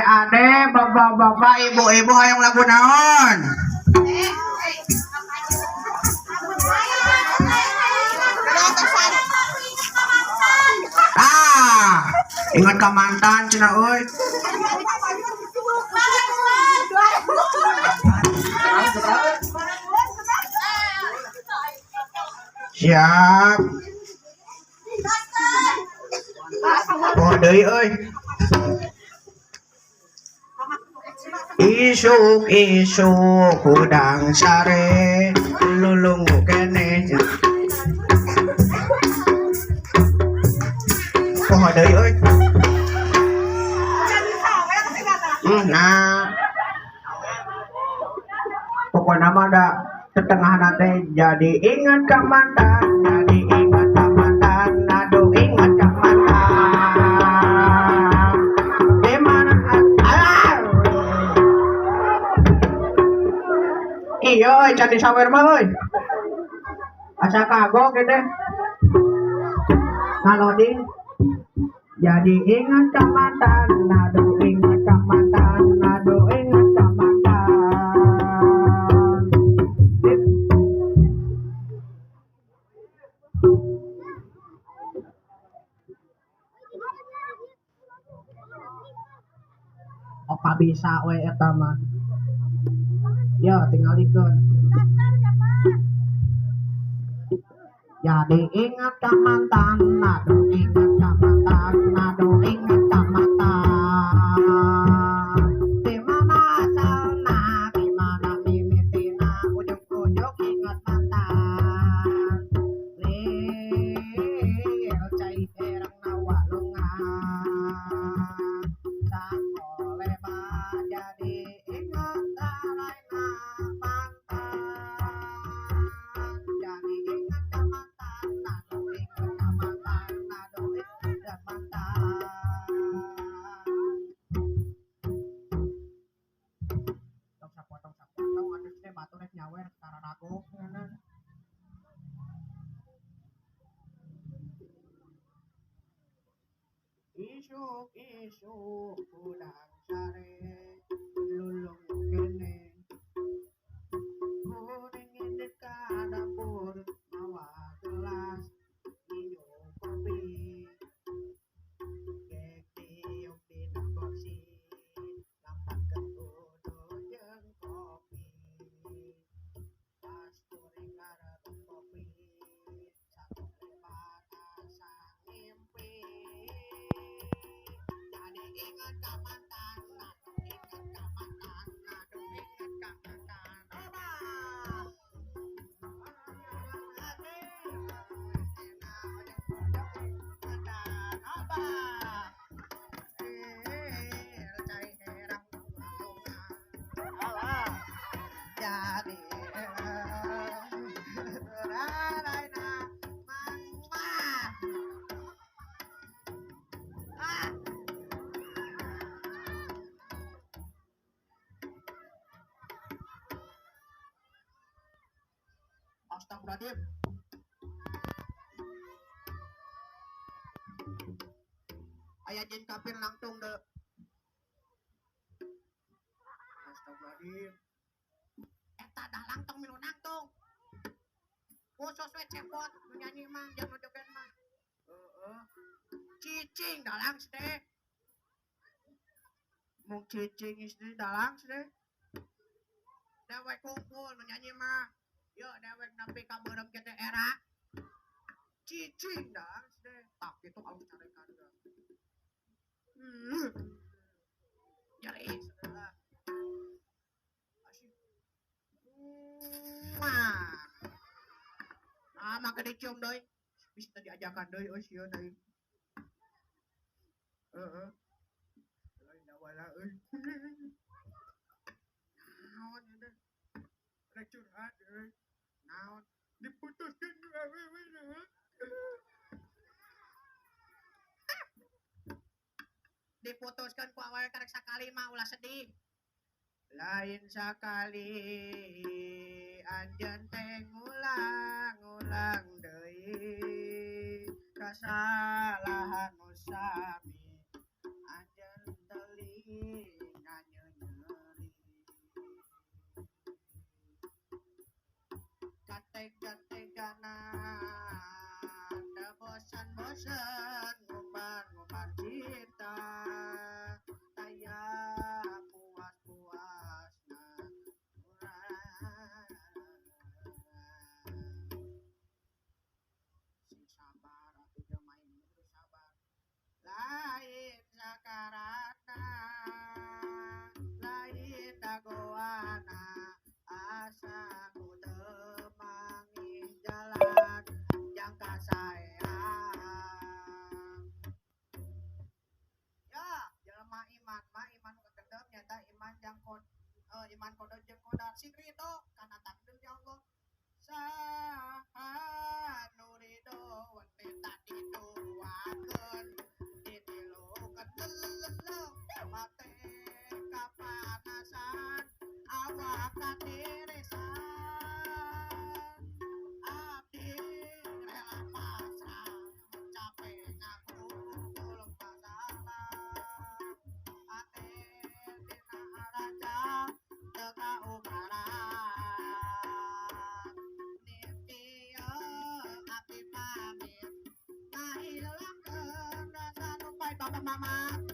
ade, bapak-bapak, ibu-ibu hayang lagu naon? Ingat ka mantan cina euy. Siap. Oh deui euy. Isuk-isuk udang sare lulunggu keneh. Oh deui euy. Nah. Pokoknya mah da setengah nate jadi ingat ka mantan, jadi ingat ka mantan, aduh ingat ka mantan. Di mana alah. Iya, cantik sawer mah euy. Asa kagok gede. Ngaloding. Jadi ingat ka mantan, aduh ingat ka mantan, aduh ingat ka mantan. Oka bisa we eta mah. Ya tingalikeun. Jadi ingat ka mantan, aduh ingat ka mantan, aduh ingat ka mantan. Di mana asalna, di mana mimitina, ujung-ujung ingat mantan. Lil cai herang na walungan, tak boleh bah jadi ingat alaina mantan. Jadi ingat ka mantan, aduh ingat ka mantan, aduh ingat ka mantan. Tong sapotong atuh teh batur rek nyawer secara rago ngeunan. Isuk-isuk udang sare lulung keneh. Kuring indit ka dapur mawa gelas nyium kopi. Kek tiup dina kursi lampatkeun udut jeung kopi. Pas kuring ngarebut kopi sakulipat asa ngimpi. Jadi ingat ka mantan, aduh ingat ka mantan, aduh ingat ka mantan. Jadi Astagfirullahaladzim. Aya jin kafir langtung deh. Astagfirullahaladzim. Eta dah langtung milu nangtung. Khusus we cepot nyanyi mah jeung joget mah. Cicing dalang teh. Mung cicing istri dalang teh. Dewek kumpul nyanyi mah. Yo dewek nepi ka beureum kitu era. Cicing dalang teh. Tak kitu alus carekan da. Jadi saudara. Maka dicium deui. Bisa diajakan deui euy sieun deui. Heeh. Lain dawala euy. Naon eta? Rek curhat euy. Naon? Diputuskeun ku awewe naon? Diputuskeun ku awewe karek sakali mah ulah sedih. Lain sakali anjeun teh ngulang-ulang deui kasalahan nu sami anjeun teu bakat tirisan abdi rela pasrah capek ngaku tulung masalah ate dina raja teka ubaran nitio abdi pamit ngahilangkeun rasa nu bapak mama